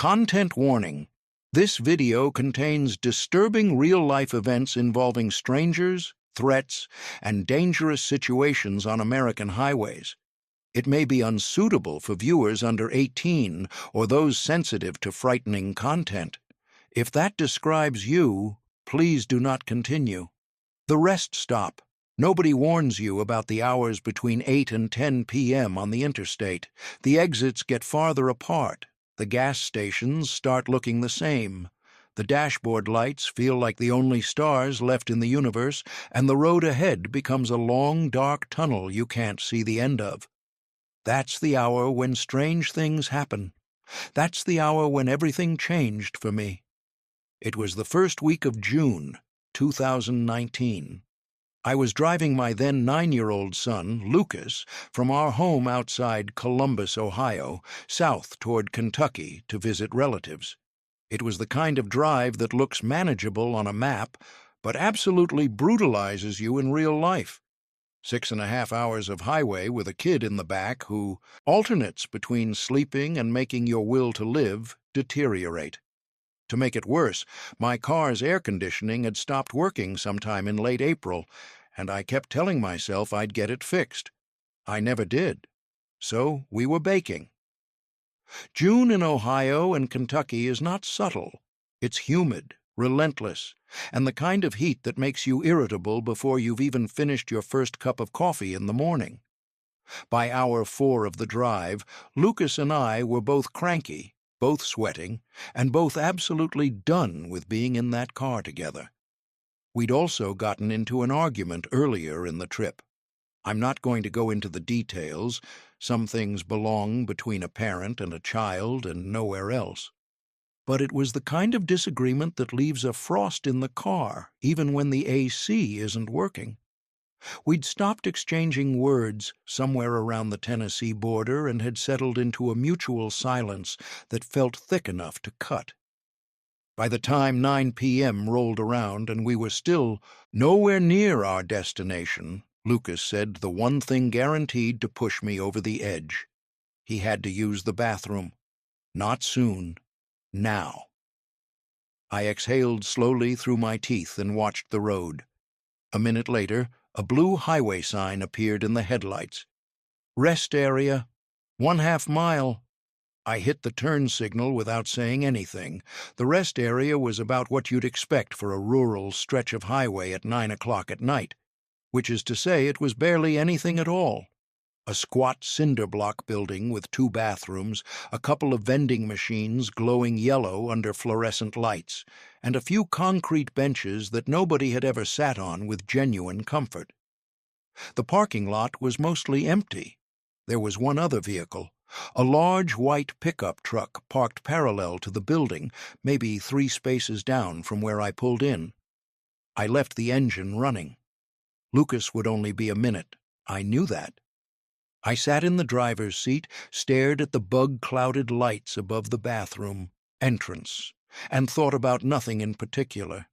Content warning. This video contains disturbing real-life events involving strangers, threats, and dangerous situations on American highways. It may be unsuitable for viewers under 18 or those sensitive to frightening content. If that describes you, please do not continue. The rest stop. Nobody warns you about the hours between 8 and 10 p.m. on the interstate. The exits get farther apart. The gas stations start looking the same. The dashboard lights feel like the only stars left in the universe, and the road ahead becomes a long, dark tunnel you can't see the end of. That's the hour when strange things happen. That's the hour when everything changed for me. It was the first week of June, 2019. I was driving my then 9-year-old son, Lucas, from our home outside Columbus, Ohio, south toward Kentucky to visit relatives. It was the kind of drive that looks manageable on a map, but absolutely brutalizes you in real life. 6.5 hours of highway with a kid in the back who alternates between sleeping and making your will to live deteriorate. To make it worse, my car's air conditioning had stopped working sometime in late April, and I kept telling myself I'd get it fixed. I never did. So we were baking. June in Ohio and Kentucky is not subtle. It's humid, relentless, and the kind of heat that makes you irritable before you've even finished your first cup of coffee in the morning. By hour 4 of the drive, Lucas and I were both cranky, both sweating, and both absolutely done with being in that car together. We'd also gotten into an argument earlier in the trip. I'm not going to go into the details. Some things belong between a parent and a child and nowhere else. But it was the kind of disagreement that leaves a frost in the car, even when the AC isn't working. We'd stopped exchanging words somewhere around the Tennessee border and had settled into a mutual silence that felt thick enough to cut. By the time 9 p.m. rolled around and we were still nowhere near our destination, Lucas said the one thing guaranteed to push me over the edge. He had to use the bathroom. Not soon. Now. I exhaled slowly through my teeth and watched the road. A minute later, a blue highway sign appeared in the headlights. Rest area, 1/2 mile. I hit the turn signal without saying anything. The rest area was about what you'd expect for a rural stretch of highway at 9 o'clock at night, which is to say it was barely anything at all. A squat cinder block building with 2 bathrooms, a couple of vending machines glowing yellow under fluorescent lights, and a few concrete benches that nobody had ever sat on with genuine comfort. The parking lot was mostly empty. There was one other vehicle, a large white pickup truck parked parallel to the building, maybe 3 spaces down from where I pulled in. I left the engine running. Lucas would only be a minute. I knew that. I sat in the driver's seat, stared at the bug-clouded lights above the bathroom entrance, and thought about nothing in particular.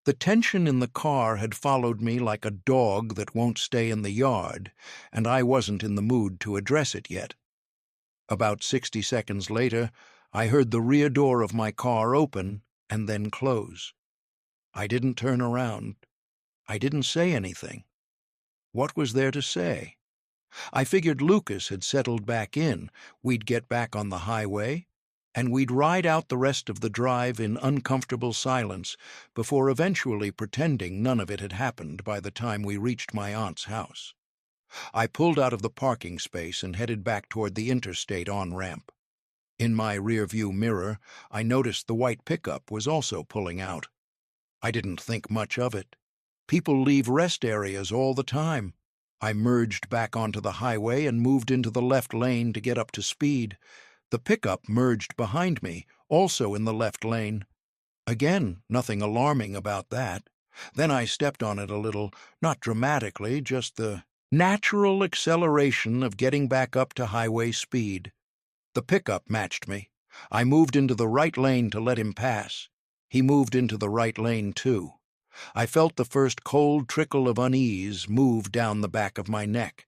The tension in the car had followed me like a dog that won't stay in the yard, and I wasn't in the mood to address it yet. About 60 seconds later, I heard the rear door of my car open and then close. I didn't turn around. I didn't say anything. What was there to say? I figured Lucas had settled back in, we'd get back on the highway, and we'd ride out the rest of the drive in uncomfortable silence before eventually pretending none of it had happened by the time we reached my aunt's house. I pulled out of the parking space and headed back toward the interstate on-ramp. In my rearview mirror, I noticed the white pickup was also pulling out. I didn't think much of it. People leave rest areas all the time. I merged back onto the highway and moved into the left lane to get up to speed. The pickup merged behind me, also in the left lane. Again, nothing alarming about that. Then I stepped on it a little, not dramatically, just the natural acceleration of getting back up to highway speed. The pickup matched me. I moved into the right lane to let him pass. He moved into the right lane, too. I felt the first cold trickle of unease move down the back of my neck.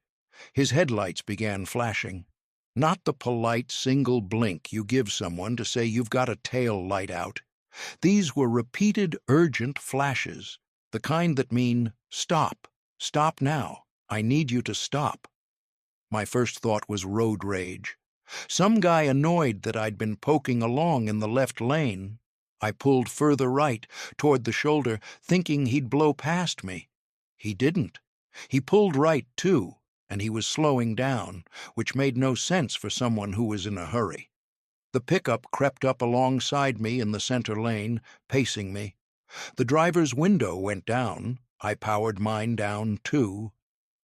His headlights began flashing. Not the polite single blink you give someone to say you've got a tail light out. These were repeated urgent flashes, the kind that mean, stop, stop now, I need you to stop. My first thought was road rage. Some guy annoyed that I'd been poking along in the left lane. I pulled further right, toward the shoulder, thinking he'd blow past me. He didn't. He pulled right, too, and he was slowing down, which made no sense for someone who was in a hurry. The pickup crept up alongside me in the center lane, pacing me. The driver's window went down. I powered mine down, too.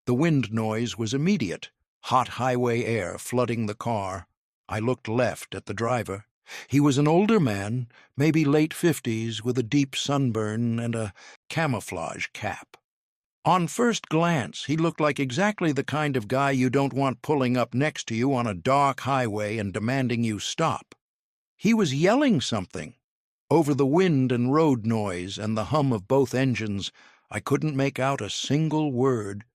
The wind noise was immediate, hot highway air flooding the car. I looked left at the driver. He was an older man, maybe late 50s, with a deep sunburn and a camouflage cap. On first glance, he looked like exactly the kind of guy you don't want pulling up next to you on a dark highway and demanding you stop. He was yelling something. Over the wind and road noise and the hum of both engines, I couldn't make out a single word.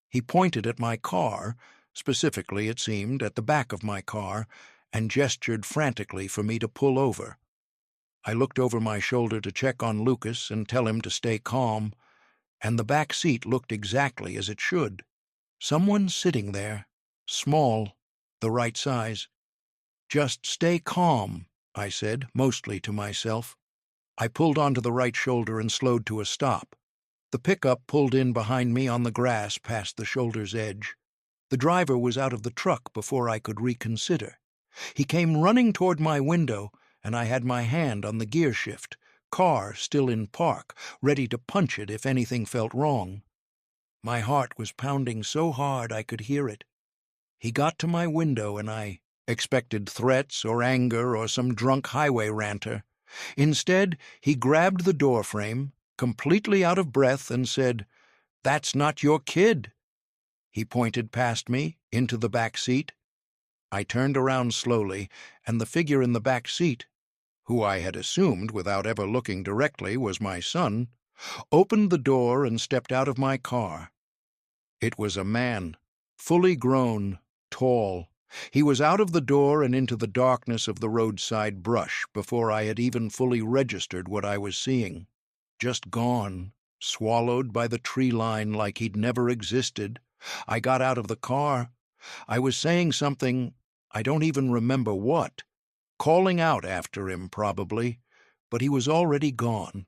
He pointed at my car, specifically, it seemed, at the back of my car, and gestured frantically for me to pull over. I looked over my shoulder to check on Lucas and tell him to stay calm, and the back seat looked exactly as it should. Someone sitting there, small, the right size. "Just stay calm," I said, mostly to myself. I pulled onto the right shoulder and slowed to a stop. The pickup pulled in behind me on the grass past the shoulder's edge. The driver was out of the truck before I could reconsider. He came running toward my window, and I had my hand on the gear shift, car still in park, ready to punch it if anything felt wrong. My heart was pounding so hard I could hear it. He got to my window, and I expected threats or anger or some drunk highway ranter. Instead, he grabbed the doorframe, completely out of breath, and said, "That's not your kid." He pointed past me, into the back seat. I turned around slowly, and the figure in the back seat, who I had assumed without ever looking directly was my son, opened the door and stepped out of my car. It was a man, fully grown, tall. He was out of the door and into the darkness of the roadside brush before I had even fully registered what I was seeing. Just gone, swallowed by the tree line like he'd never existed. I got out of the car. I was saying something, I don't even remember what, calling out after him probably, but he was already gone.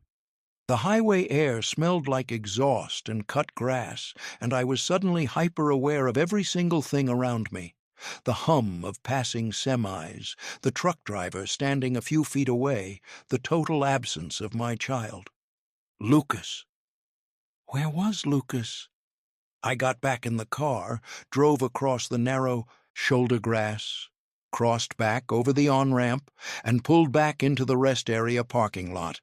The highway air smelled like exhaust and cut grass, and I was suddenly hyper-aware of every single thing around me. The hum of passing semis, the truck driver standing a few feet away, the total absence of my child. Lucas. Where was Lucas? I got back in the car, drove across the narrow shoulder grass, crossed back over the on-ramp, and pulled back into the rest area parking lot.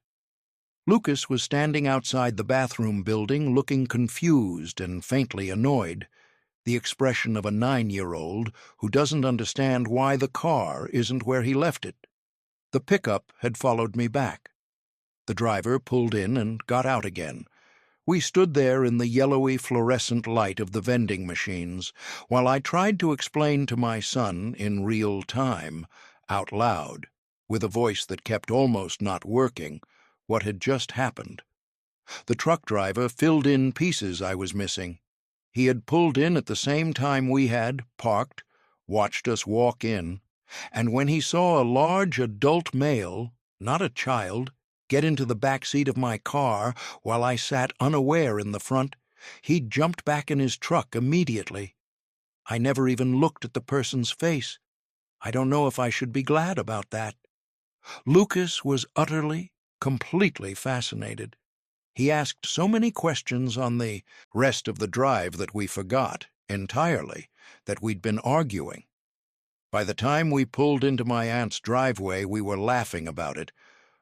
Lucas was standing outside the bathroom building, looking confused and faintly annoyed, the expression of a 9-year-old who doesn't understand why the car isn't where he left it. The pickup had followed me back. The driver pulled in and got out again. We stood there in the yellowy fluorescent light of the vending machines, while I tried to explain to my son in real time, out loud, with a voice that kept almost not working, what had just happened. The truck driver filled in pieces I was missing. He had pulled in at the same time we had, parked, watched us walk in, and when he saw a large adult male, not a child, get into the back seat of my car while I sat unaware in the front, he jumped back in his truck immediately. I never even looked at the person's face. I don't know if I should be glad about that. Lucas was utterly, completely fascinated. He asked so many questions on the rest of the drive that we forgot, entirely, that we'd been arguing. By the time we pulled into my aunt's driveway, we were laughing about it,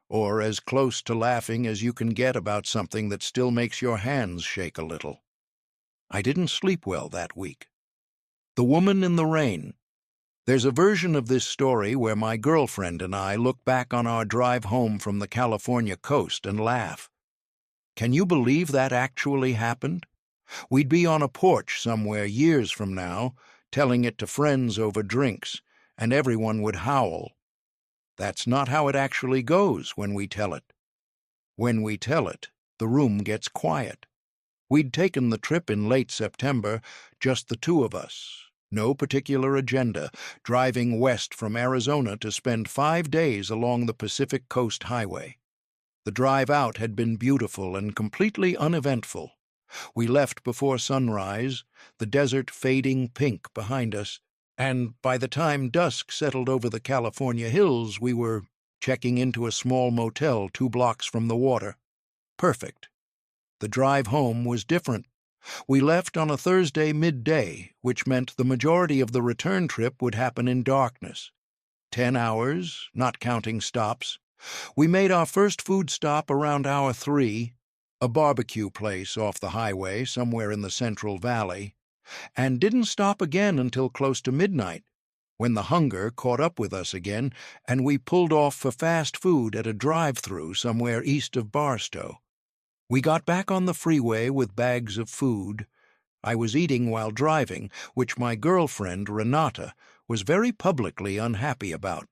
or as close to laughing as you can get about something that still makes your hands shake a little. I didn't sleep well that week. The Woman in the Rain. There's a version of this story where my girlfriend and I look back on our drive home from the California coast and laugh. Can you believe that actually happened? We'd be on a porch somewhere years from now, telling it to friends over drinks, and everyone would howl. That's not how it actually goes when we tell it. When we tell it, the room gets quiet. We'd taken the trip in late September, just the two of us. No particular agenda, driving west from Arizona to spend 5 days along the Pacific Coast Highway. The drive out had been beautiful and completely uneventful. We left before sunrise, the desert fading pink behind us, and by the time dusk settled over the California hills, we were checking into a small motel 2 blocks from the water. Perfect. The drive home was different. We left on a Thursday midday, which meant the majority of the return trip would happen in darkness. 10 hours, not counting stops. We made our first food stop around hour 3, a barbecue place off the highway somewhere in the Central Valley, and didn't stop again until close to midnight, when the hunger caught up with us again and we pulled off for fast food at a drive-thru somewhere east of Barstow. We got back on the freeway with bags of food. I was eating while driving, which my girlfriend, Renata, was very publicly unhappy about.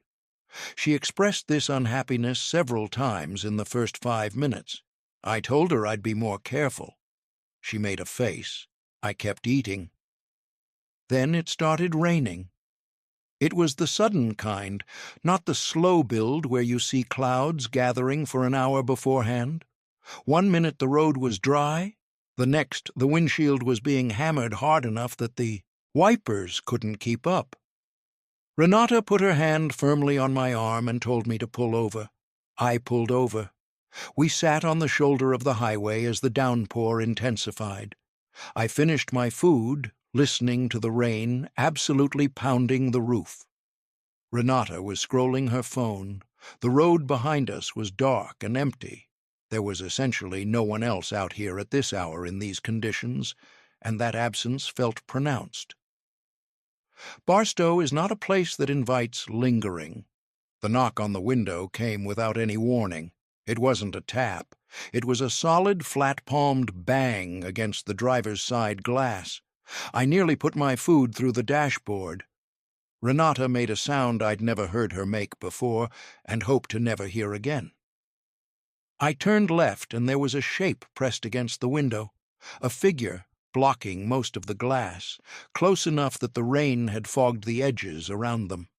She expressed this unhappiness several times in the first 5 minutes. I told her I'd be more careful. She made a face. I kept eating. Then it started raining. It was the sudden kind, not the slow build where you see clouds gathering for an hour beforehand. 1 minute the road was dry, the next the windshield was being hammered hard enough that the wipers couldn't keep up. Renata put her hand firmly on my arm and told me to pull over. I pulled over. We sat on the shoulder of the highway as the downpour intensified. I finished my food, listening to the rain absolutely pounding the roof. Renata was scrolling her phone. The road behind us was dark and empty. There was essentially no one else out here at this hour in these conditions, and that absence felt pronounced. Barstow is not a place that invites lingering. The knock on the window came without any warning. It wasn't a tap. It was a solid, flat-palmed bang against the driver's side glass. I nearly put my food through the dashboard. Renata made a sound I'd never heard her make before and hoped to never hear again. I turned left, and there was a shape pressed against the window, a figure blocking most of the glass, close enough that the rain had fogged the edges around them.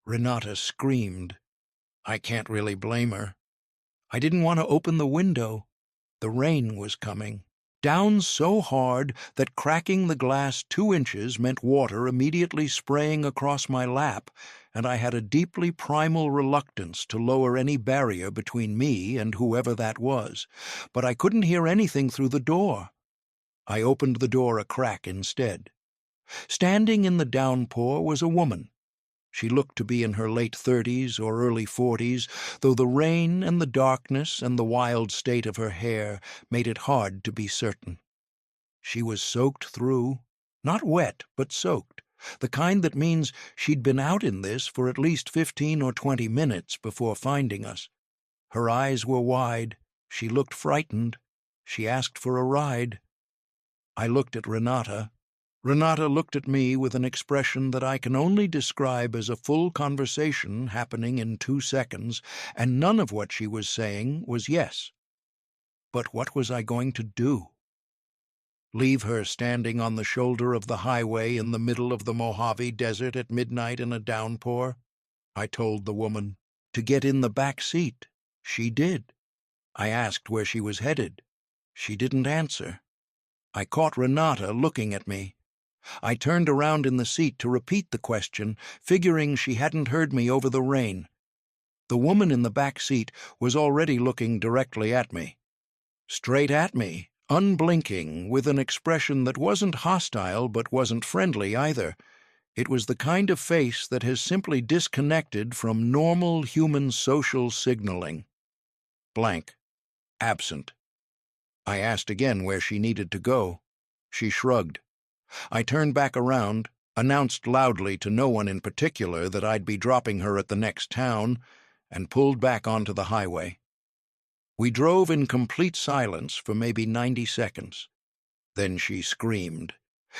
Renata screamed. I can't really blame her. I didn't want to open the window. The rain was coming, down so hard that cracking the glass 2 inches meant water immediately spraying across my lap, and I had a deeply primal reluctance to lower any barrier between me and whoever that was, but I couldn't hear anything through the door. I opened the door a crack instead. Standing in the downpour was a woman. She looked to be in her late 30s or early 40s, though the rain and the darkness and the wild state of her hair made it hard to be certain. She was soaked through, not wet, but soaked, the kind that means she'd been out in this for at least 15 or 20 minutes before finding us. Her eyes were wide. She looked frightened. She asked for a ride. I looked at Renata. Renata looked at me with an expression that I can only describe as a full conversation happening in 2 seconds, and none of what she was saying was yes. But what was I going to do? Leave her standing on the shoulder of the highway in the middle of the Mojave Desert at midnight in a downpour? I told the woman. To get in the back seat. She did. I asked where she was headed. She didn't answer. I caught Renata looking at me. I turned around in the seat to repeat the question, figuring she hadn't heard me over the rain. The woman in the back seat was already looking directly at me. Straight at me, unblinking, with an expression that wasn't hostile but wasn't friendly either. It was the kind of face that has simply disconnected from normal human social signaling. Blank. Absent. I asked again where she needed to go. She shrugged. I turned back around, announced loudly to no one in particular that I'd be dropping her at the next town, and pulled back onto the highway. We drove in complete silence for maybe 90 seconds. Then she screamed.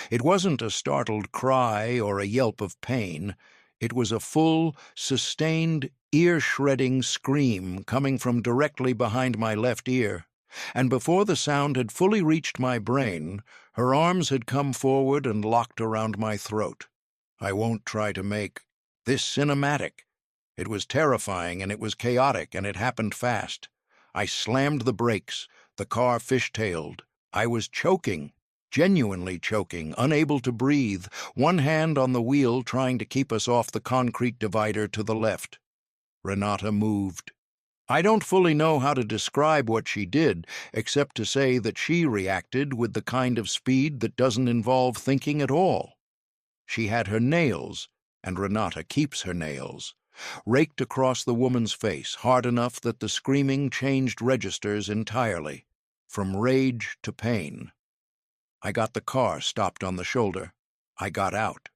It wasn't a startled cry or a yelp of pain. It was a full, sustained, ear-shredding scream coming from directly behind my left ear. And before the sound had fully reached my brain, her arms had come forward and locked around my throat. I won't try to make this cinematic. It was terrifying, and it was chaotic, and it happened fast. I slammed the brakes. The car fishtailed. I was choking, genuinely choking, unable to breathe, one hand on the wheel trying to keep us off the concrete divider to the left. Renata moved. I don't fully know how to describe what she did, except to say that she reacted with the kind of speed that doesn't involve thinking at all. She had her nails, and Renata keeps her nails, raked across the woman's face, hard enough that the screaming changed registers entirely, from rage to pain. I got the car stopped on the shoulder. I got out.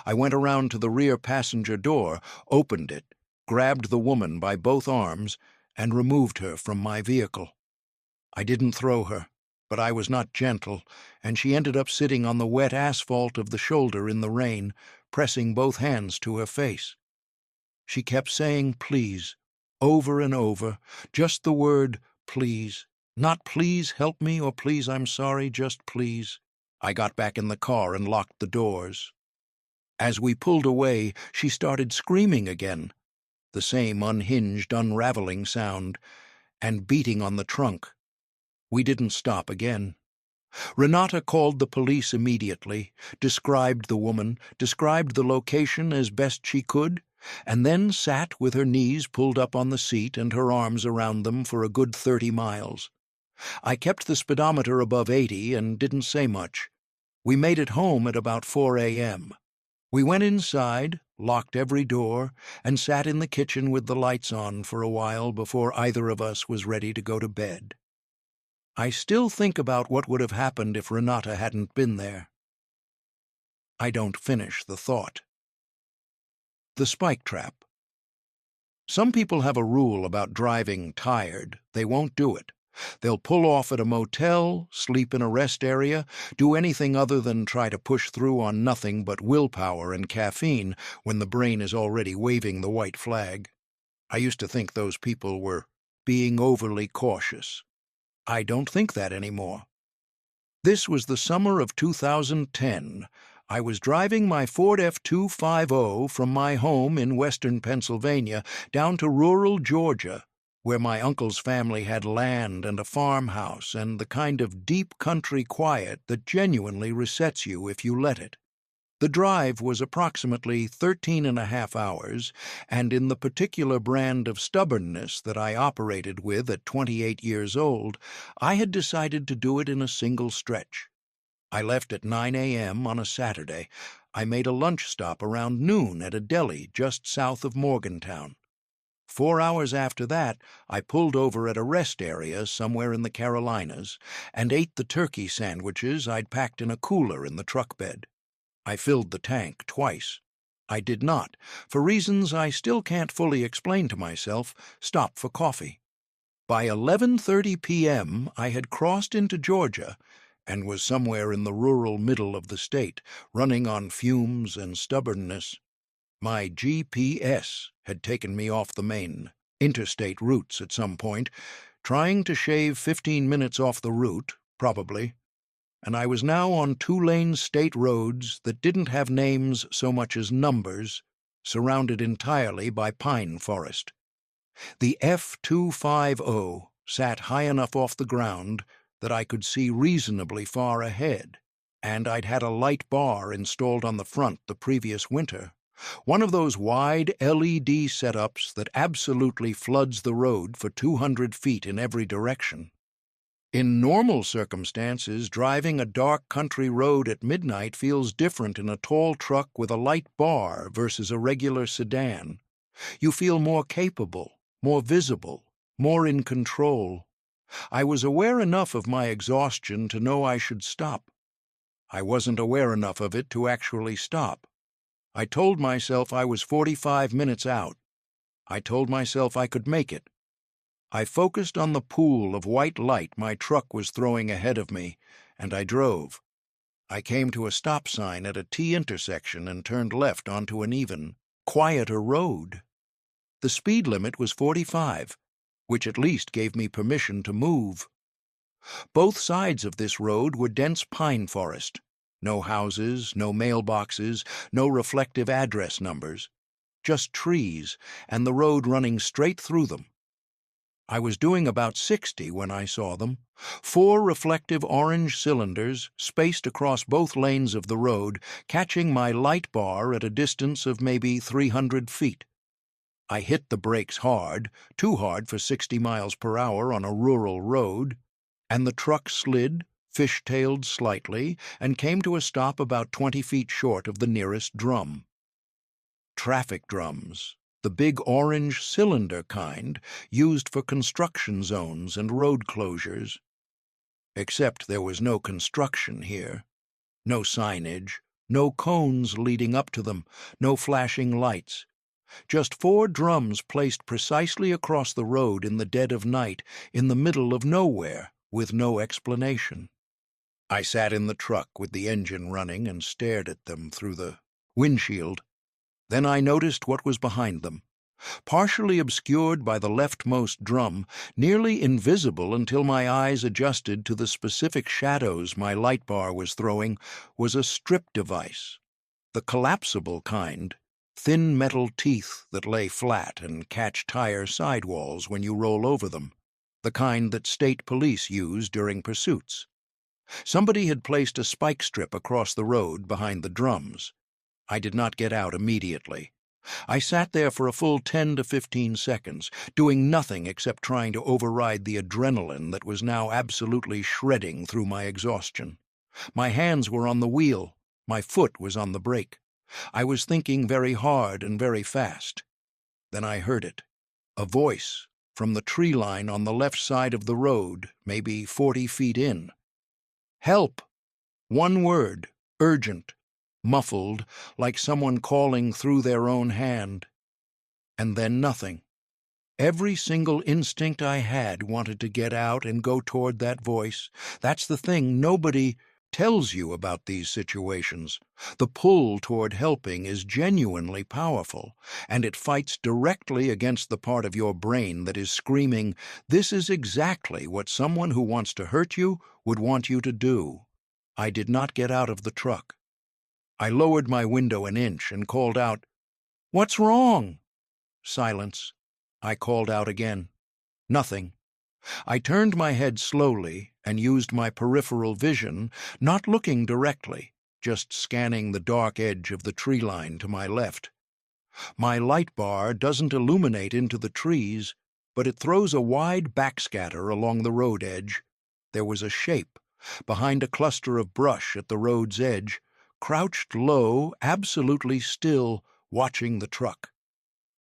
I went around to the rear passenger door, opened it, grabbed the woman by both arms, and removed her from my vehicle. I didn't throw her, but I was not gentle, and she ended up sitting on the wet asphalt of the shoulder in the rain, pressing both hands to her face. She kept saying please, over and over, just the word please. Not please help me or please I'm sorry, just please. I got back in the car and locked the doors. As we pulled away, she started screaming again, the same unhinged, unraveling sound, and beating on the trunk. We didn't stop again. Renata called the police immediately, described the woman, described the location as best she could, and then sat with her knees pulled up on the seat and her arms around them for a good 30 miles. I kept the speedometer above 80 and didn't say much. We made it home at about 4 a.m. We went inside, locked every door, and sat in the kitchen with the lights on for a while before either of us was ready to go to bed. I still think about what would have happened if Renata hadn't been there. I don't finish the thought. The spike trap. Some people have a rule about driving tired. They won't do it. They'll pull off at a motel, sleep in a rest area, do anything other than try to push through on nothing but willpower and caffeine when the brain is already waving the white flag. I used to think those people were being overly cautious. I don't think that anymore. This was the summer of 2010. I was driving my Ford F-250 from my home in western Pennsylvania down to rural Georgia, where my uncle's family had land and a farmhouse and the kind of deep country quiet that genuinely resets you if you let it. The drive was approximately 13.5 hours, and in the particular brand of stubbornness that I operated with at 28 years old, I had decided to do it in a single stretch. I left at 9 a.m. on a Saturday. I made a lunch stop around noon at a deli just south of Morgantown. 4 hours after that, I pulled over at a rest area somewhere in the Carolinas and ate the turkey sandwiches I'd packed in a cooler in the truck bed. I filled the tank twice. I did not, for reasons I still can't fully explain to myself, stop for coffee. By 11:30 p.m., I had crossed into Georgia and was somewhere in the rural middle of the state, running on fumes and stubbornness. My GPS had taken me off the main interstate routes at some point, trying to shave 15 minutes off the route, probably, and I was now on 2-lane state roads that didn't have names so much as numbers, surrounded entirely by pine forest. The F-250 sat high enough off the ground that I could see reasonably far ahead, and I'd had a light bar installed on the front the previous winter, one of those wide LED setups that absolutely floods the road for 200 feet in every direction. In normal circumstances, driving a dark country road at midnight feels different in a tall truck with a light bar versus a regular sedan. You feel more capable, more visible, more in control. I was aware enough of my exhaustion to know I should stop. I wasn't aware enough of it to actually stop. I told myself I was 45 minutes out. I told myself I could make it. I focused on the pool of white light my truck was throwing ahead of me, and I drove. I came to a stop sign at a T intersection and turned left onto an even, quieter road. The speed limit was 45, which at least gave me permission to move. Both sides of this road were dense pine forest. No houses, no mailboxes, no reflective address numbers. Just trees, and the road running straight through them. I was doing about 60 when I saw them. 4 reflective orange cylinders spaced across both lanes of the road, catching my light bar at a distance of maybe 300 feet. I hit the brakes hard, too hard for 60 miles per hour on a rural road, and the truck slid, fish-tailed slightly, and came to a stop about 20 feet short of the nearest drum. Traffic drums, the big orange cylinder kind used for construction zones and road closures. Except there was no construction here. No signage, no cones leading up to them, no flashing lights. Just 4 drums placed precisely across the road in the dead of night, in the middle of nowhere, with no explanation. I sat in the truck with the engine running and stared at them through the windshield. Then I noticed what was behind them. Partially obscured by the leftmost drum, nearly invisible until my eyes adjusted to the specific shadows my light bar was throwing, was a strip device. The collapsible kind, thin metal teeth that lay flat and catch tire sidewalls when you roll over them, the kind that state police use during pursuits. Somebody had placed a spike strip across the road behind the drums. I did not get out immediately. I sat there for a full 10 to 15 seconds, doing nothing except trying to override the adrenaline that was now absolutely shredding through my exhaustion. My hands were on the wheel, my foot was on the brake. I was thinking very hard and very fast. Then I heard it, a voice from the tree line on the left side of the road, maybe 40 feet in. "Help!" One word, urgent, muffled, like someone calling through their own hand. And then nothing. Every single instinct I had wanted to get out and go toward that voice. That's the thing, nobody tells you about these situations. The pull toward helping is genuinely powerful, and it fights directly against the part of your brain that is screaming, "This is exactly what someone who wants to hurt you would want you to do." I did not get out of the truck. I lowered my window an inch and called out, "What's wrong?" Silence. I called out again. Nothing. I turned my head slowly and used my peripheral vision, not looking directly, just scanning the dark edge of the tree line to my left. My light bar doesn't illuminate into the trees, but it throws a wide backscatter along the road edge. There was a shape, behind a cluster of brush at the road's edge, crouched low, absolutely still, watching the truck.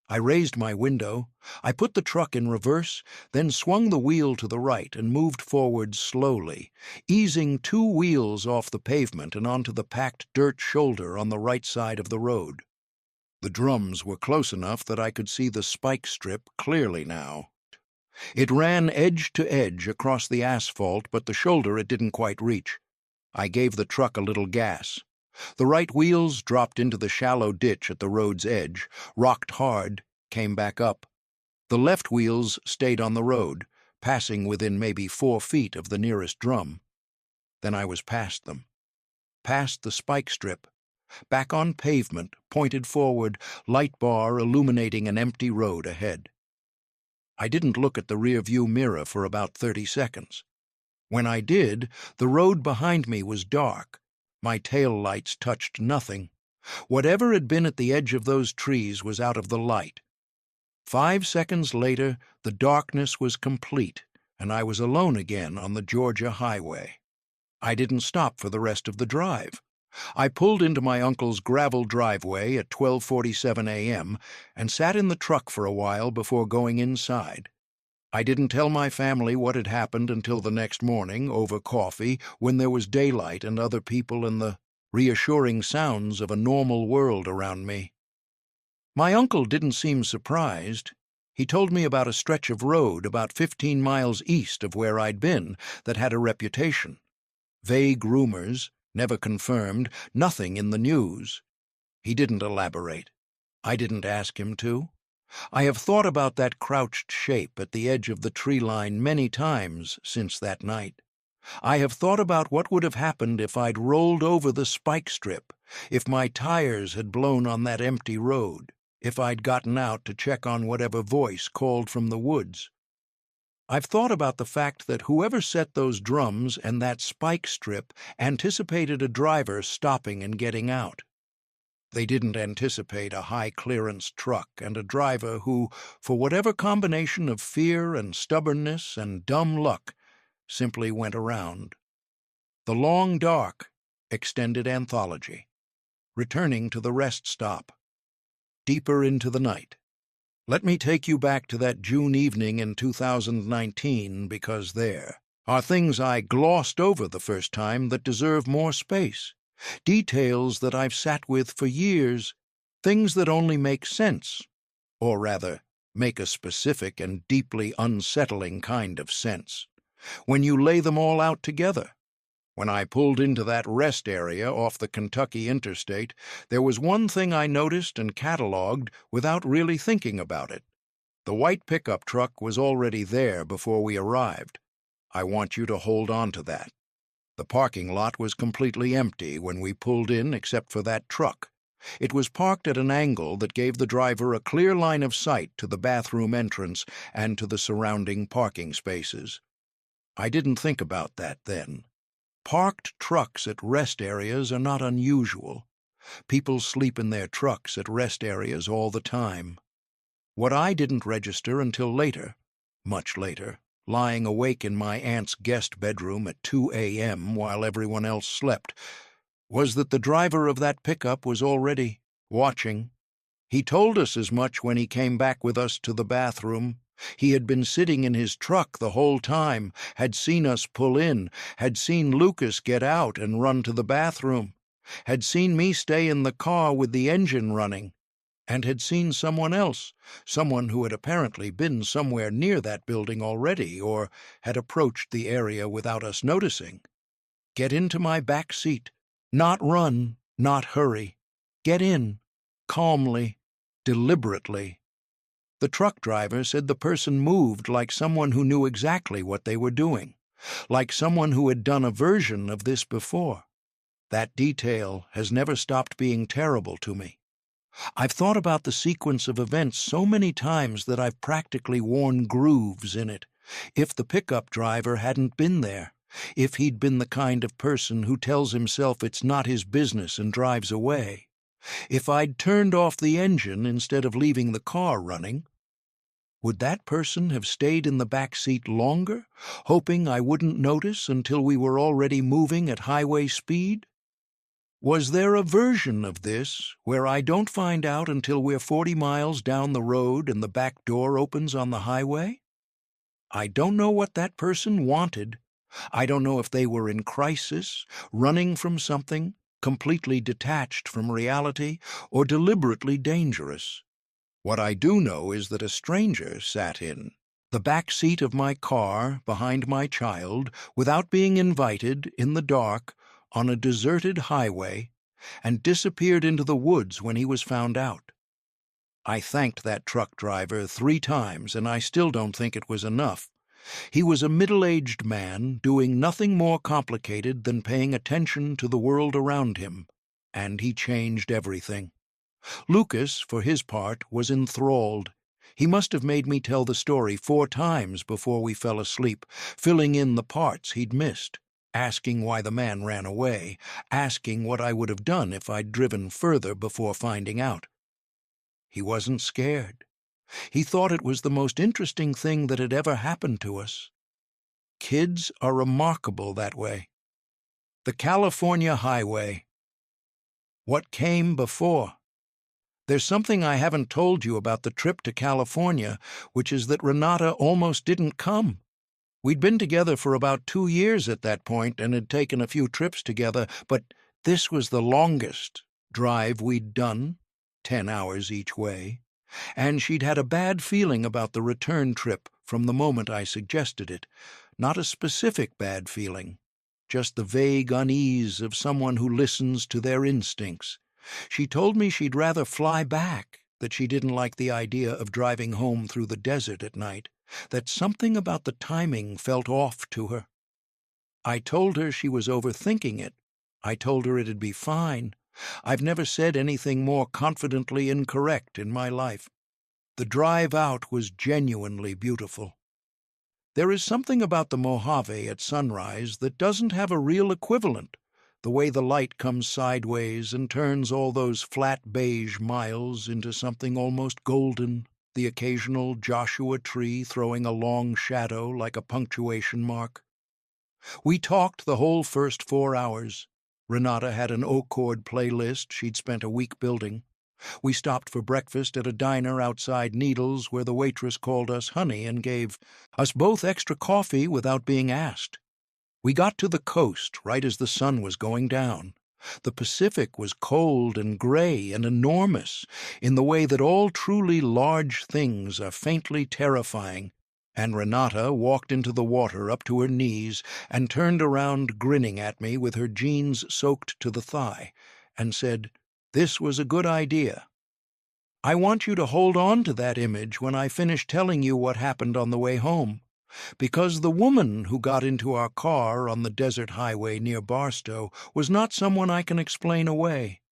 I raised my window. I put the truck in reverse, then swung the wheel to the right and moved forward slowly, easing 2 wheels off the pavement and onto the packed dirt shoulder on the right side of the road. The drums were close enough that I could see the spike strip clearly now. It ran edge to edge across the asphalt, but the shoulder it didn't quite reach. I gave the truck a little gas. The right wheels dropped into the shallow ditch at the road's edge, rocked hard, came back up. The left wheels stayed on the road, passing within maybe 4 feet of the nearest drum. Then I was past them. Past the spike strip. Back on pavement, pointed forward, light bar illuminating an empty road ahead. I didn't look at the rear-view mirror for about 30 seconds. When I did, the road behind me was dark. My tail lights touched nothing. Whatever had been at the edge of those trees was out of the light. 5 seconds later, the darkness was complete, and I was alone again on the Georgia highway. I didn't stop for the rest of the drive. I pulled into my uncle's gravel driveway at 12:47 a.m. and sat in the truck for a while before going inside. I didn't tell my family what had happened until the next morning, over coffee, when there was daylight and other people and the reassuring sounds of a normal world around me. My uncle didn't seem surprised. He told me about a stretch of road about 15 miles east of where I'd been that had a reputation. Vague rumors, Never confirmed, nothing in the news. He didn't elaborate. I didn't ask him to. I have thought about that crouched shape at the edge of the tree line many times since that night. I have thought about what would have happened if I'd rolled over the spike strip, if my tires had blown on that empty road, if I'd gotten out to check on whatever voice called from the woods. I've thought about the fact that whoever set those drums and that spike strip anticipated a driver stopping and getting out. They didn't anticipate a high-clearance truck and a driver who, for whatever combination of fear and stubbornness and dumb luck, simply went around. The Long Dark extended anthology. Returning to the rest stop. Deeper into the night. Let me take you back to that June evening in 2019, because there are things I glossed over the first time that deserve more space. Details that I've sat with for years, things that only make sense, or rather, make a specific and deeply unsettling kind of sense, when you lay them all out together. When I pulled into that rest area off the Kentucky Interstate, there was one thing I noticed and cataloged without really thinking about it. The white pickup truck was already there before we arrived. I want you to hold on to that. The parking lot was completely empty when we pulled in except for that truck. It was parked at an angle that gave the driver a clear line of sight to the bathroom entrance and to the surrounding parking spaces. I didn't think about that then. Parked trucks at rest areas are not unusual. People sleep in their trucks at rest areas all the time. What I didn't register until later, much later, lying awake in my aunt's guest bedroom at 2 a.m. while everyone else slept, was that the driver of that pickup was already watching. He told us as much when he came back with us to the bathroom. He had been sitting in his truck the whole time, had seen us pull in, had seen Lucas get out and run to the bathroom, had seen me stay in the car with the engine running, and had seen someone else, someone who had apparently been somewhere near that building already or had approached the area without us noticing. Get into my back seat. Not run, not hurry. Get in, calmly, deliberately. The truck driver said the person moved like someone who knew exactly what they were doing, like someone who had done a version of this before. That detail has never stopped being terrible to me. I've thought about the sequence of events so many times that I've practically worn grooves in it. If the pickup driver hadn't been there, if he'd been the kind of person who tells himself it's not his business and drives away, if I'd turned off the engine instead of leaving the car running, would that person have stayed in the back seat longer, hoping I wouldn't notice until we were already moving at highway speed? Was there a version of this where I don't find out until we're 40 miles down the road and the back door opens on the highway? I don't know what that person wanted. I don't know if they were in crisis, running from something, completely detached from reality, or deliberately dangerous. What I do know is that a stranger sat in the back seat of my car behind my child without being invited in the dark on a deserted highway and disappeared into the woods when he was found out. I thanked that truck driver 3 times, and I still don't think it was enough. He was a middle-aged man doing nothing more complicated than paying attention to the world around him, and he changed everything. Lucas, for his part, was enthralled. He must have made me tell the story 4 times before we fell asleep, filling in the parts he'd missed, asking why the man ran away, asking what I would have done if I'd driven further before finding out. He wasn't scared. He thought it was the most interesting thing that had ever happened to us. Kids are remarkable that way. The California Highway. What came before? There's something I haven't told you about the trip to California, which is that Renata almost didn't come. We'd been together for about 2 years at that point and had taken a few trips together, but this was the longest drive we'd done, 10 hours each way, and she'd had a bad feeling about the return trip from the moment I suggested it. Not a specific bad feeling, just the vague unease of someone who listens to their instincts. She told me she'd rather fly back, that she didn't like the idea of driving home through the desert at night, that something about the timing felt off to her. I told her she was overthinking it. I told her it'd be fine. I've never said anything more confidently incorrect in my life. The drive out was genuinely beautiful. There is something about the Mojave at sunrise that doesn't have a real equivalent, the way the light comes sideways and turns all those flat beige miles into something almost golden, the occasional Joshua tree throwing a long shadow like a punctuation mark. We talked the whole first 4 hours. Renata had an oak chord playlist she'd spent a week building. We stopped for breakfast at a diner outside Needles where the waitress called us honey and gave us both extra coffee without being asked. We got to the coast right as the sun was going down. The Pacific was cold and gray and enormous in the way that all truly large things are faintly terrifying, and Renata walked into the water up to her knees and turned around grinning at me with her jeans soaked to the thigh, and said, "This was a good idea. I want you to hold on to that image when I finish telling you what happened on the way home, because the woman who got into our car on the desert highway near Barstow was not someone I can explain away.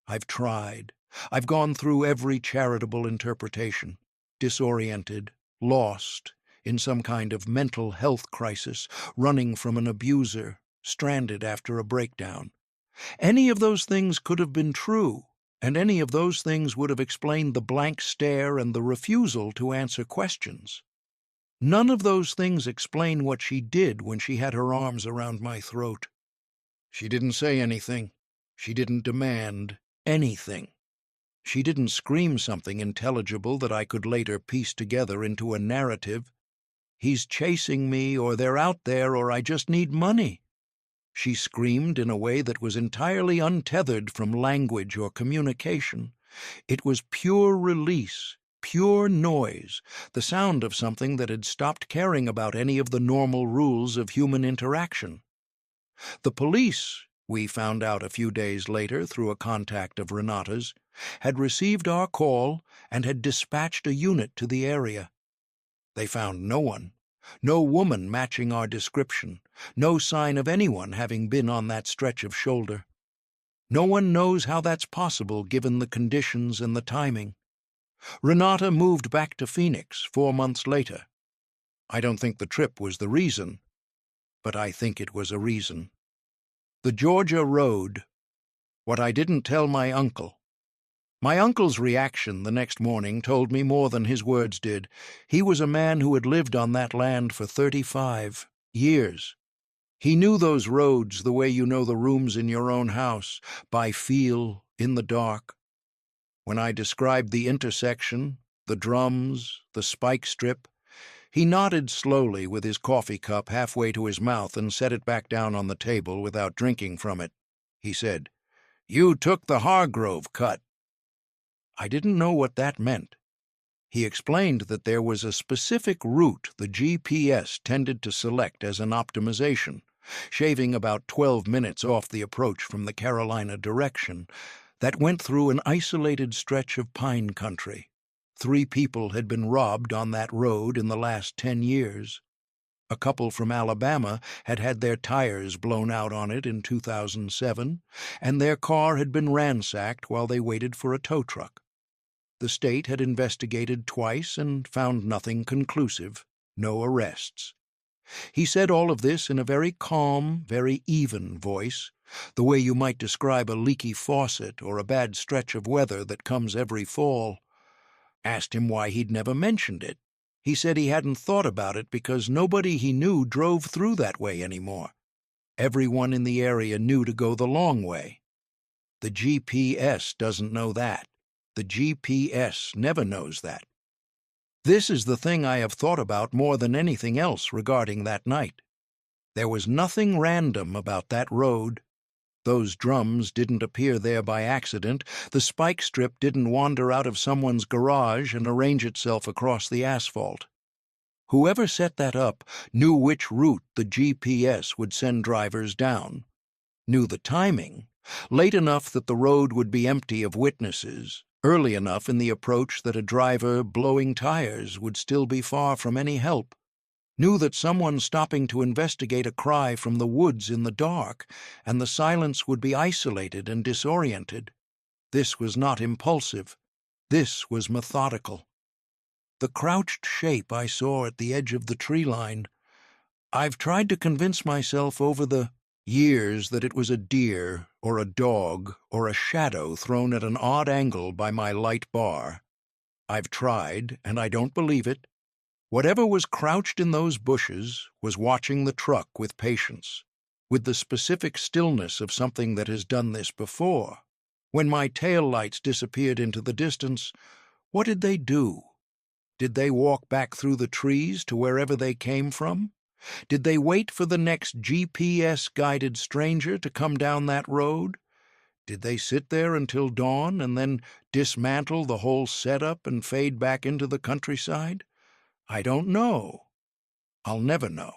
I've tried. I've gone through every charitable interpretation, disoriented, lost, in some kind of mental health crisis, running from an abuser, stranded after a breakdown. Any of those things could have been true, and any of those things would have explained the blank stare and the refusal to answer questions. None of those things explain what she did when she had her arms around my throat. She didn't say anything. She didn't demand anything. She didn't scream something intelligible that I could later piece together into a narrative. He's chasing me, or they're out there, or I just need money. She screamed in a way that was entirely untethered from language or communication. It was pure release, pure noise, the sound of something that had stopped caring about any of the normal rules of human interaction. The police, we found out a few days later through a contact of Renata's, had received our call and had dispatched a unit to the area. They found no one, no woman matching our description, no sign of anyone having been on that stretch of shoulder. No one knows how that's possible given the conditions and the timing. Renata moved back to Phoenix 4 months later. I don't think the trip was the reason, but I think it was a reason. The Georgia Road. What I didn't tell my uncle. My uncle's reaction the next morning told me more than his words did. He was a man who had lived on that land for 35 years. He knew those roads the way you know the rooms in your own house, by feel, in the dark. When I described the intersection, the drums, the spike strip, he nodded slowly with his coffee cup halfway to his mouth and set it back down on the table without drinking from it. He said, "You took the Hargrove cut." I didn't know what that meant. He explained that there was a specific route the GPS tended to select as an optimization, shaving about 12 minutes off the approach from the Carolina direction, that went through an isolated stretch of pine country. 3 people had been robbed on that road in the last 10 years. A couple from Alabama had had their tires blown out on it in 2007, and their car had been ransacked while they waited for a tow truck. The state had investigated twice and found nothing conclusive, no arrests. He said all of this in a very calm, very even voice, the way you might describe a leaky faucet or a bad stretch of weather that comes every fall. Asked him why he'd never mentioned it. He said he hadn't thought about it because nobody he knew drove through that way anymore. Everyone in the area knew to go the long way. The GPS doesn't know that. The GPS never knows that. This is the thing I have thought about more than anything else regarding that night. There was nothing random about that road. Those drums didn't appear there by accident. The spike strip didn't wander out of someone's garage and arrange itself across the asphalt. Whoever set that up knew which route the GPS would send drivers down, knew the timing, late enough that the road would be empty of witnesses, early enough in the approach that a driver blowing tires would still be far from any help, knew that someone stopping to investigate a cry from the woods in the dark, and the silence would be isolated and disoriented. This was not impulsive. This was methodical. The crouched shape I saw at the edge of the tree line, I've tried to convince myself over the years that it was a deer or a dog or a shadow thrown at an odd angle by my light bar. I've tried, and I don't believe it. Whatever was crouched in those bushes was watching the truck with patience, with the specific stillness of something that has done this before. When my tail lights disappeared into the distance, what did they do? Did they walk back through the trees to wherever they came from? Did they wait for the next GPS-guided stranger to come down that road? Did they sit there until dawn and then dismantle the whole setup and fade back into the countryside? I don't know. I'll never know.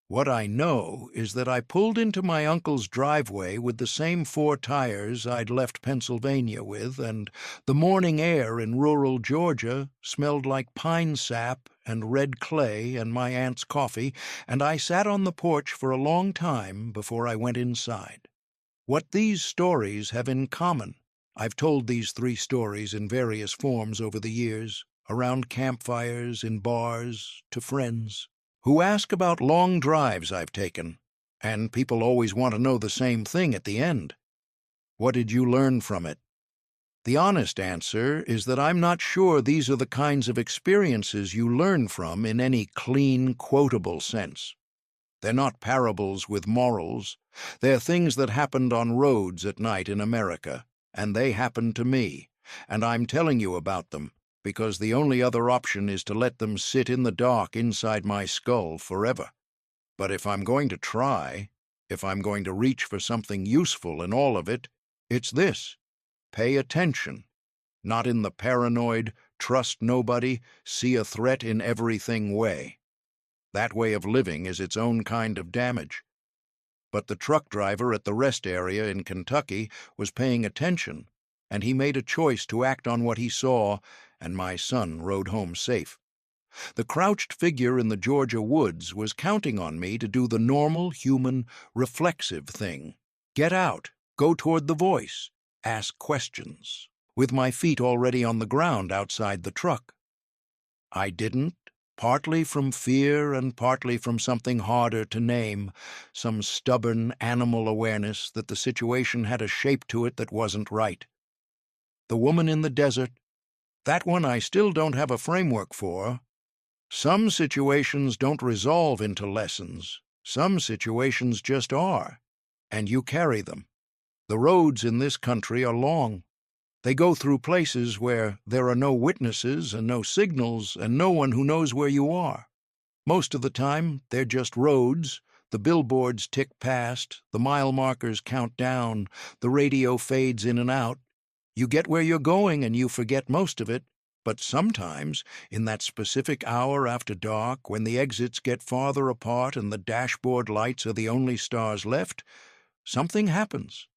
What I know is that I pulled into my uncle's driveway with the same 4 tires I'd left Pennsylvania with, and the morning air in rural Georgia smelled like pine sap and red clay and my aunt's coffee, and I sat on the porch for a long time before I went inside. What these stories have in common, I've told these 3 stories in various forms over the years, around campfires, in bars, to friends who ask about long drives I've taken, and people always want to know the same thing at the end. What did you learn from it? The honest answer is that I'm not sure these are the kinds of experiences you learn from in any clean, quotable sense. They're not parables with morals. They're things that happened on roads at night in America, and they happened to me, and I'm telling you about them, because the only other option is to let them sit in the dark inside my skull forever. But if I'm going to try, if I'm going to reach for something useful in all of it, it's this: pay attention, not in the paranoid, trust nobody, see a threat in everything way. That way of living is its own kind of damage. But the truck driver at the rest area in Kentucky was paying attention, and he made a choice to act on what he saw, and my son rode home safe. The crouched figure in the Georgia woods was counting on me to do the normal, human, reflexive thing. Get out, go toward the voice, ask questions, with my feet already on the ground outside the truck. I didn't, partly from fear and partly from something harder to name, some stubborn animal awareness that the situation had a shape to it that wasn't right. The woman in the desert, that one I still don't have a framework for. Some situations don't resolve into lessons. Some situations just are, and you carry them. The roads in this country are long. They go through places where there are no witnesses and no signals and no one who knows where you are. Most of the time, they're just roads. The billboards tick past, the mile markers count down, the radio fades in and out. You get where you're going and you forget most of it, but sometimes, in that specific hour after dark, when the exits get farther apart and the dashboard lights are the only stars left, something happens,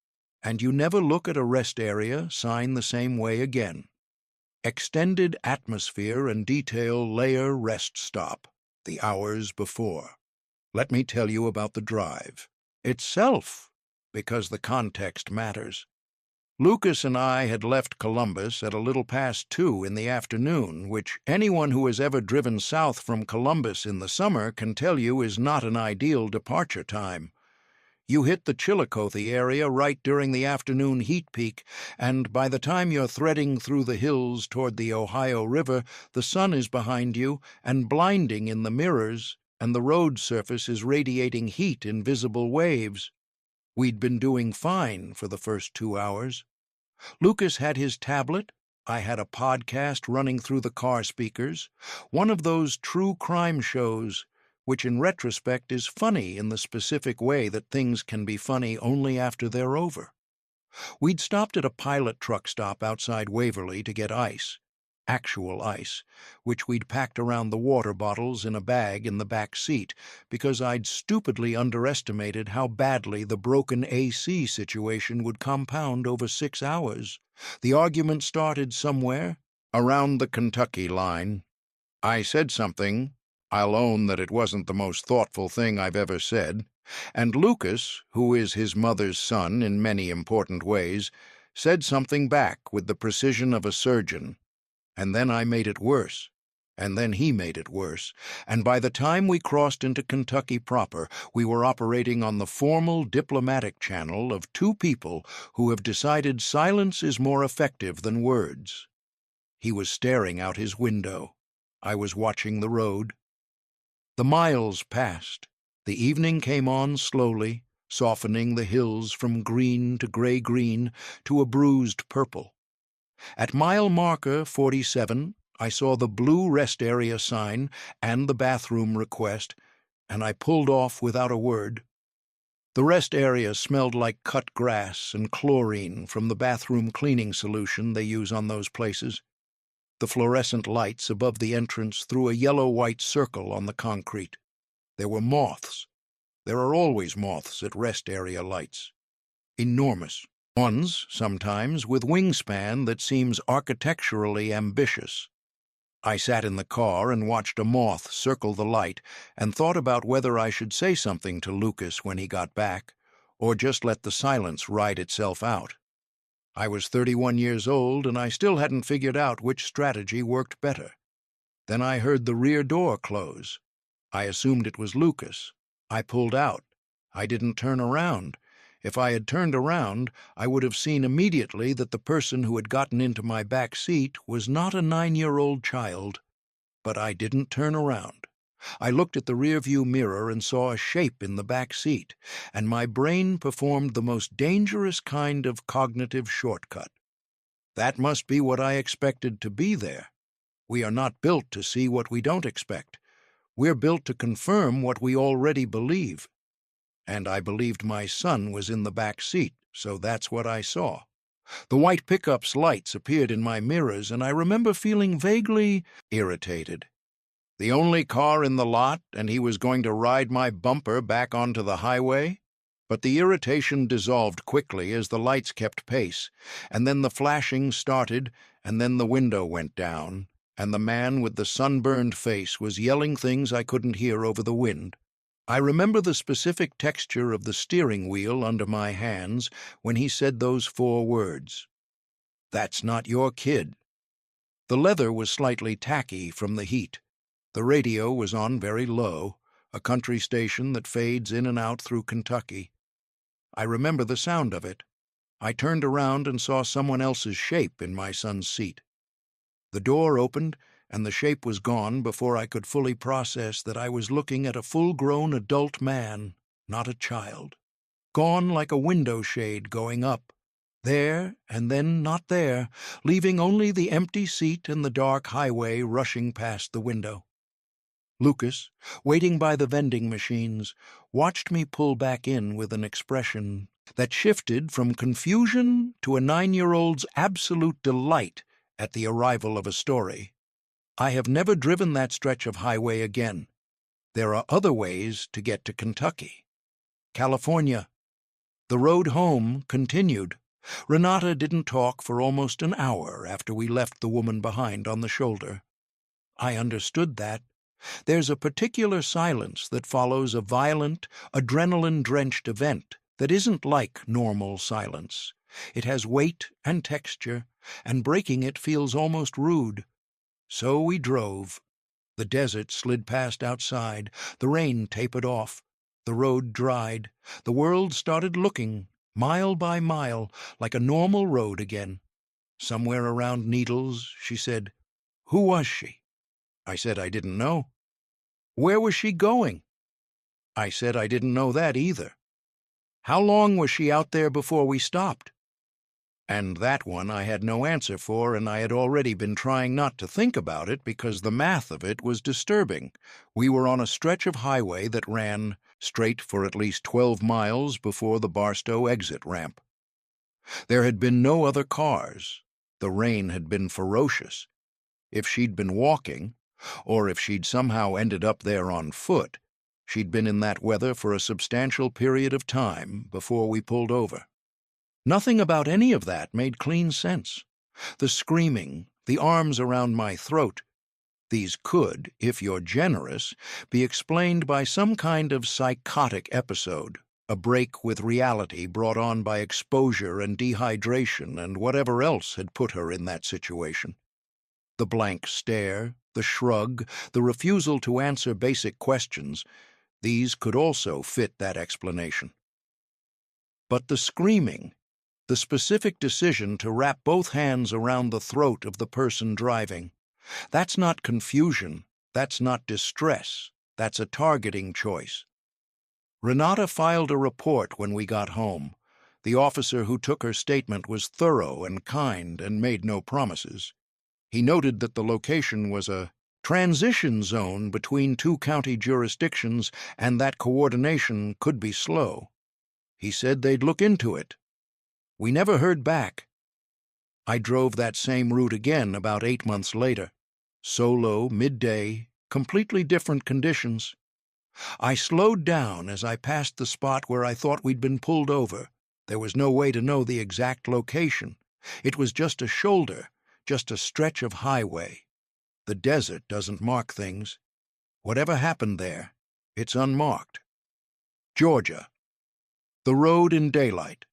and you never look at a rest area sign the same way again. Extended atmosphere and detail layer rest stop, the hours before. Let me tell you about the drive itself, because the context matters. Lucas and I had left Columbus at a little past 2 in the afternoon, which anyone who has ever driven south from Columbus in the summer can tell you is not an ideal departure time. You hit the Chillicothe area right during the afternoon heat peak, and by the time you're threading through the hills toward the Ohio River, the sun is behind you and blinding in the mirrors, and the road surface is radiating heat in visible waves. We'd been doing fine for the first 2 hours. Lucas had his tablet. I had a podcast running through the car speakers, one of those true crime shows, which in retrospect is funny in the specific way that things can be funny only after they're over. We'd stopped at a pilot truck stop outside Waverly to get ice, actual ice, which we'd packed around the water bottles in a bag in the back seat because I'd stupidly underestimated how badly the broken AC situation would compound over 6 hours. The argument started somewhere around the Kentucky line. I said something. I'll own that it wasn't the most thoughtful thing I've ever said, and Lucas, who is his mother's son in many important ways, said something back with the precision of a surgeon. And then I made it worse. And then he made it worse. And by the time we crossed into Kentucky proper, we were operating on the formal diplomatic channel of two people who have decided silence is more effective than words. He was staring out his window. I was watching the road. The miles passed. The evening came on slowly, softening the hills from green to gray-green to a bruised purple. At mile marker 47, I saw the blue rest area sign and the bathroom request, and I pulled off without a word. The rest area smelled like cut grass and chlorine from the bathroom cleaning solution they use on those places. The fluorescent lights above the entrance threw a yellow-white circle on the concrete. There were moths. There are always moths at rest area lights. Enormous. Ones, sometimes, with wingspan that seems architecturally ambitious. I sat in the car and watched a moth circle the light and thought about whether I should say something to Lucas when he got back, or just let the silence ride itself out. I was 31 years old, and I still hadn't figured out which strategy worked better. Then I heard the rear door close. I assumed it was Lucas. I pulled out. I didn't turn around. If I had turned around, I would have seen immediately that the person who had gotten into my back seat was not a 9-year-old child. But I didn't turn around. I looked at the rearview mirror and saw a shape in the back seat, and my brain performed the most dangerous kind of cognitive shortcut. That must be what I expected to be there. We are not built to see what we don't expect. We're built to confirm what we already believe. And I believed my son was in the back seat, so that's what I saw. The white pickup's lights appeared in my mirrors, and I remember feeling vaguely irritated. The only car in the lot, and he was going to ride my bumper back onto the highway? But the irritation dissolved quickly as the lights kept pace, and then the flashing started, and then the window went down, and the man with the sunburned face was yelling things I couldn't hear over the wind. I remember the specific texture of the steering wheel under my hands when he said those 4 words. "That's not your kid." The leather was slightly tacky from the heat. The radio was on very low, a country station that fades in and out through Kentucky. I remember the sound of it. I turned around and saw someone else's shape in my son's seat. The door opened, and the shape was gone before I could fully process that I was looking at a full-grown adult man, not a child. Gone like a window shade going up. There, and then not there, leaving only the empty seat and the dark highway rushing past the window. Lucas, waiting by the vending machines, watched me pull back in with an expression that shifted from confusion to a 9-year-old's absolute delight at the arrival of a story. I have never driven that stretch of highway again. There are other ways to get to Kentucky. California. The road home continued. Renata didn't talk for almost an hour after we left the woman behind on the shoulder. I understood that. There's a particular silence that follows a violent, adrenaline-drenched event that isn't like normal silence. It has weight and texture, and breaking it feels almost rude. So we drove. The desert slid past outside, the rain tapered off, the road dried, the world started looking, mile by mile, like a normal road again. Somewhere around Needles, she said, "Who was she?" I said I didn't know. "Where was she going?" I said I didn't know that either. "How long was she out there before we stopped?" And that one I had no answer for, and I had already been trying not to think about it because the math of it was disturbing. We were on a stretch of highway that ran straight for at least 12 miles before the Barstow exit ramp. There had been no other cars. The rain had been ferocious. If she'd been walking, or if she'd somehow ended up there on foot, she'd been in that weather for a substantial period of time before we pulled over. Nothing about any of that made clean sense. The screaming, the arms around my throat, these could, if you're generous, be explained by some kind of psychotic episode, a break with reality brought on by exposure and dehydration and whatever else had put her in that situation. The blank stare, the shrug, the refusal to answer basic questions, these could also fit that explanation. But the screaming, the specific decision to wrap both hands around the throat of the person driving, that's not confusion, that's not distress, that's a targeting choice. Renata filed a report when we got home. The officer who took her statement was thorough and kind and made no promises. He noted that the location was a transition zone between two county jurisdictions and that coordination could be slow. He said they'd look into it. We never heard back. I drove that same route again about 8 months later. Solo, midday, completely different conditions. I slowed down as I passed the spot where I thought we'd been pulled over. There was no way to know the exact location. It was just a shoulder, just a stretch of highway. The desert doesn't mark things. Whatever happened there, it's unmarked. Georgia. The road in daylight.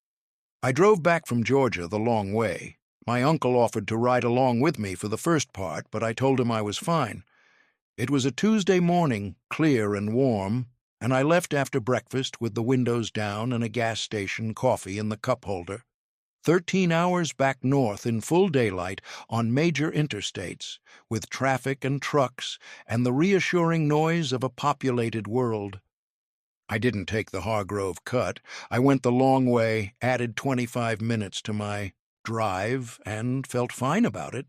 I drove back from Georgia the long way. My uncle offered to ride along with me for the first part, but I told him I was fine. It was a Tuesday morning, clear and warm, and I left after breakfast with the windows down and a gas station coffee in the cup holder. 13 hours back north in full daylight on major interstates, with traffic and trucks and the reassuring noise of a populated world. I didn't take the Hargrove cut. I went the long way, added 25 minutes to my drive, and felt fine about it.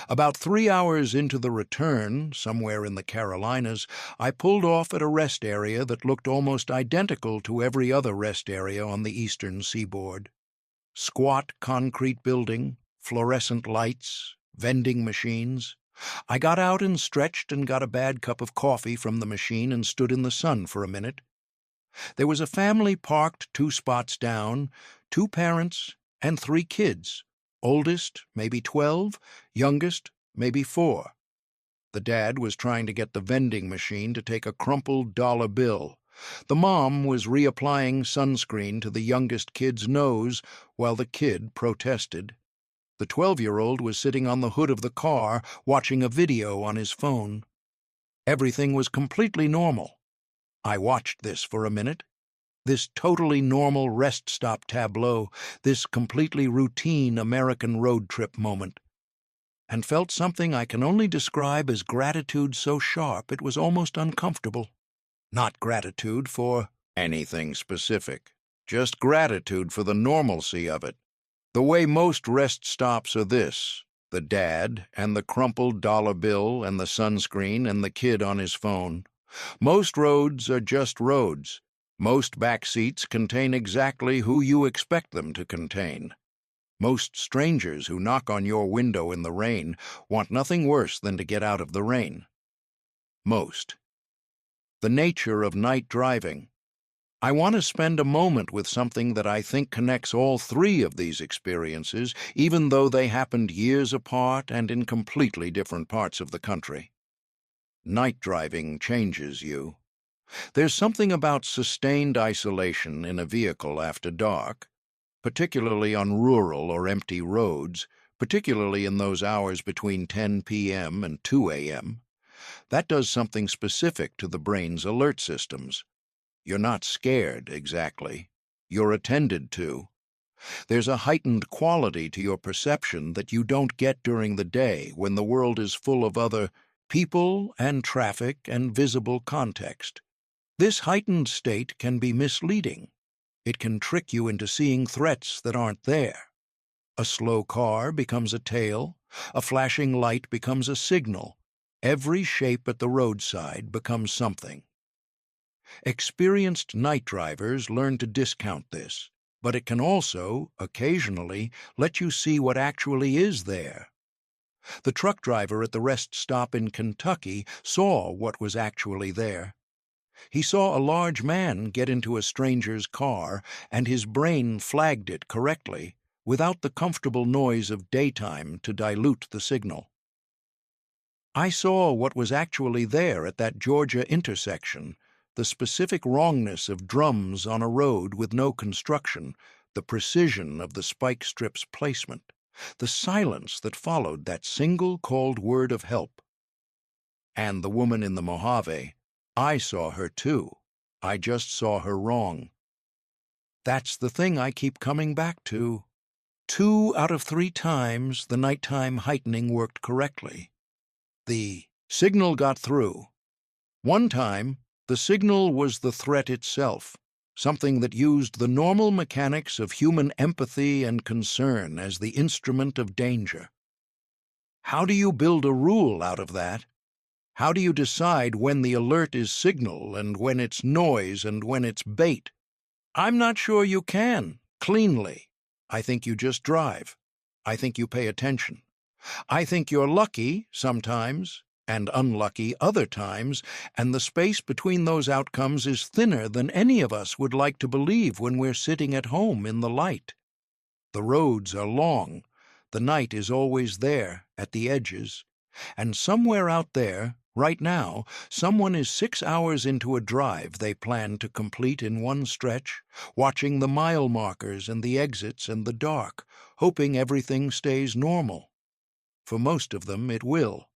About 3 hours into the return, somewhere in the Carolinas, I pulled off at a rest area that looked almost identical to every other rest area on the eastern seaboard. Squat concrete building, fluorescent lights, vending machines. I got out and stretched and got a bad cup of coffee from the machine and stood in the sun for a minute. There was a family parked 2 spots down, 2 parents and 3 kids. Oldest, maybe 12, youngest, maybe 4. The dad was trying to get the vending machine to take a crumpled dollar bill. The mom was reapplying sunscreen to the youngest kid's nose while the kid protested. The 12-year-old was sitting on the hood of the car watching a video on his phone. Everything was completely normal. I watched this for a minute. This totally normal rest stop tableau, this completely routine American road trip moment, and felt something I can only describe as gratitude so sharp it was almost uncomfortable. Not gratitude for anything specific, just gratitude for the normalcy of it. The way most rest stops are this: the dad and the crumpled dollar bill and the sunscreen and the kid on his phone. Most roads are just roads. Most back seats contain exactly who you expect them to contain. Most strangers who knock on your window in the rain want nothing worse than to get out of the rain. Most. The nature of night driving. I want to spend a moment with something that I think connects all 3 of these experiences, even though they happened years apart and in completely different parts of the country. Night driving changes you. There's something about sustained isolation in a vehicle after dark, particularly on rural or empty roads, particularly in those hours between 10 p.m. and 2 a.m. That does something specific to the brain's alert systems. You're not scared, exactly. You're attended to. There's a heightened quality to your perception that you don't get during the day when the world is full of other people and traffic and visible context. This heightened state can be misleading. It can trick you into seeing threats that aren't there. A slow car becomes a tail. A flashing light becomes a signal. Every shape at the roadside becomes something. Experienced night drivers learn to discount this, but it can also, occasionally, let you see what actually is there. The truck driver at the rest stop in Kentucky saw what was actually there. He saw a large man get into a stranger's car, and his brain flagged it correctly, without the comfortable noise of daytime to dilute the signal. I saw what was actually there at that Georgia intersection, the specific wrongness of drums on a road with no construction, the precision of the spike strip's placement, the silence that followed that single called word of help. And the woman in the Mojave, I saw her too. I just saw her wrong. That's the thing I keep coming back to. 2 out of 3 times the nighttime heightening worked correctly. The signal got through. One time, the signal was the threat itself, something that used the normal mechanics of human empathy and concern as the instrument of danger. How do you build a rule out of that? How do you decide when the alert is signal and when it's noise and when it's bait? I'm not sure you can, cleanly. I think you just drive. I think you pay attention. I think you're lucky sometimes and unlucky other times, and the space between those outcomes is thinner than any of us would like to believe when we're sitting at home in the light. The roads are long. The night is always there at the edges. And somewhere out there, right now, someone is 6 hours into a drive they plan to complete in one stretch, watching the mile markers and the exits and the dark, hoping everything stays normal. For most of them, it will.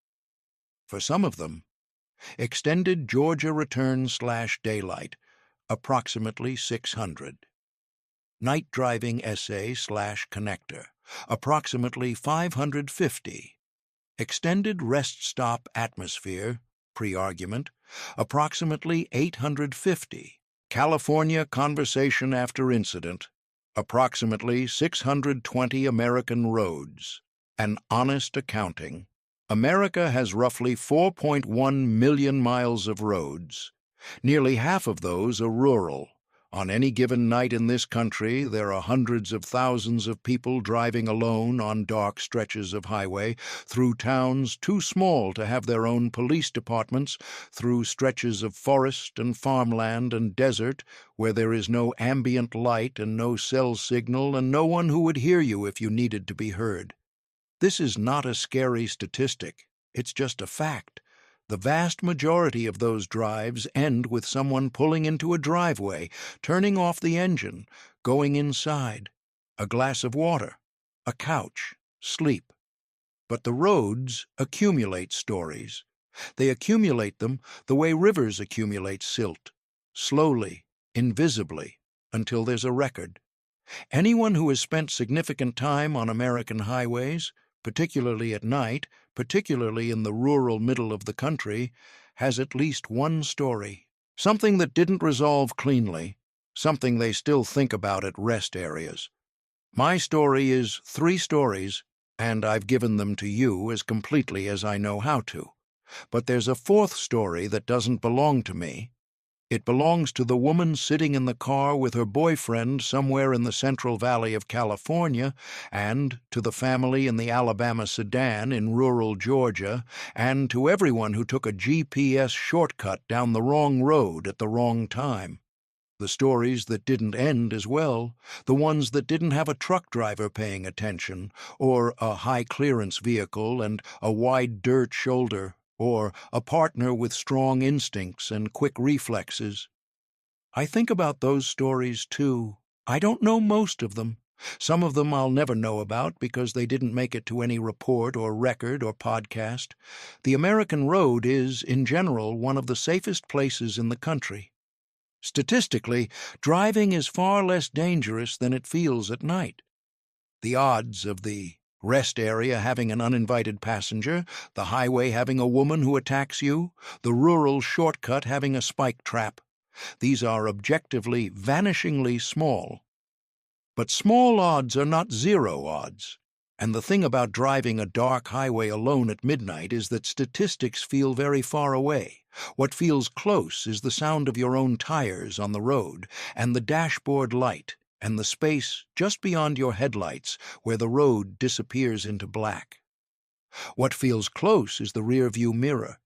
For some of them, extended Georgia return/daylight, approximately 600. Night driving essay/connector, approximately 550. Extended rest stop atmosphere, pre-argument, approximately 850. California conversation after incident, approximately 620 American roads. An honest accounting. America has roughly 4.1 million miles of roads. Nearly half of those are rural. On any given night in this country, there are hundreds of thousands of people driving alone on dark stretches of highway, through towns too small to have their own police departments, through stretches of forest and farmland and desert where there is no ambient light and no cell signal and no one who would hear you if you needed to be heard. This is not a scary statistic. It's just a fact. The vast majority of those drives end with someone pulling into a driveway, turning off the engine, going inside, a glass of water, a couch, sleep. But the roads accumulate stories. They accumulate them the way rivers accumulate silt, slowly, invisibly, until there's a record. Anyone who has spent significant time on American highways, particularly at night, particularly in the rural middle of the country, has at least one story, something that didn't resolve cleanly, something they still think about at rest areas. My story is 3 stories, and I've given them to you as completely as I know how to. But there's a 4th story that doesn't belong to me. It belongs to the woman sitting in the car with her boyfriend somewhere in the Central Valley of California, and to the family in the Alabama sedan in rural Georgia, and to everyone who took a GPS shortcut down the wrong road at the wrong time. The stories that didn't end as well, the ones that didn't have a truck driver paying attention, or a high-clearance vehicle and a wide dirt shoulder, or a partner with strong instincts and quick reflexes. I think about those stories, too. I don't know most of them. Some of them I'll never know about because they didn't make it to any report or record or podcast. The American road is, in general, one of the safest places in the country. Statistically, driving is far less dangerous than it feels at night. The odds of the rest area having an uninvited passenger, the highway having a woman who attacks you, the rural shortcut having a spike trap. These are objectively vanishingly small. But small odds are not 0 odds. And the thing about driving a dark highway alone at midnight is that statistics feel very far away. What feels close is the sound of your own tires on the road, and the dashboard light, and the space just beyond your headlights where the road disappears into black. What feels close is the rearview mirror.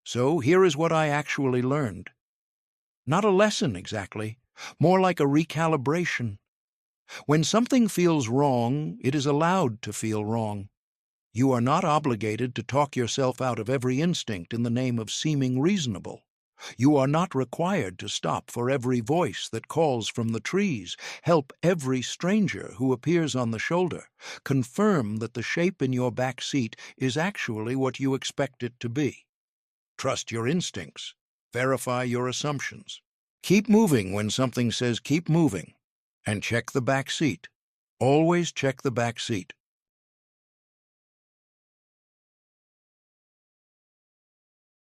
So here is what I actually learned. Not a lesson exactly, more like a recalibration. When something feels wrong, it is allowed to feel wrong. You are not obligated to talk yourself out of every instinct in the name of seeming reasonable. You are not required to stop for every voice that calls from the trees, help every stranger who appears on the shoulder, confirm that the shape in your back seat is actually what you expect it to be. Trust your instincts. Verify your assumptions. Keep moving when something says keep moving. And check the back seat. Always check the back seat.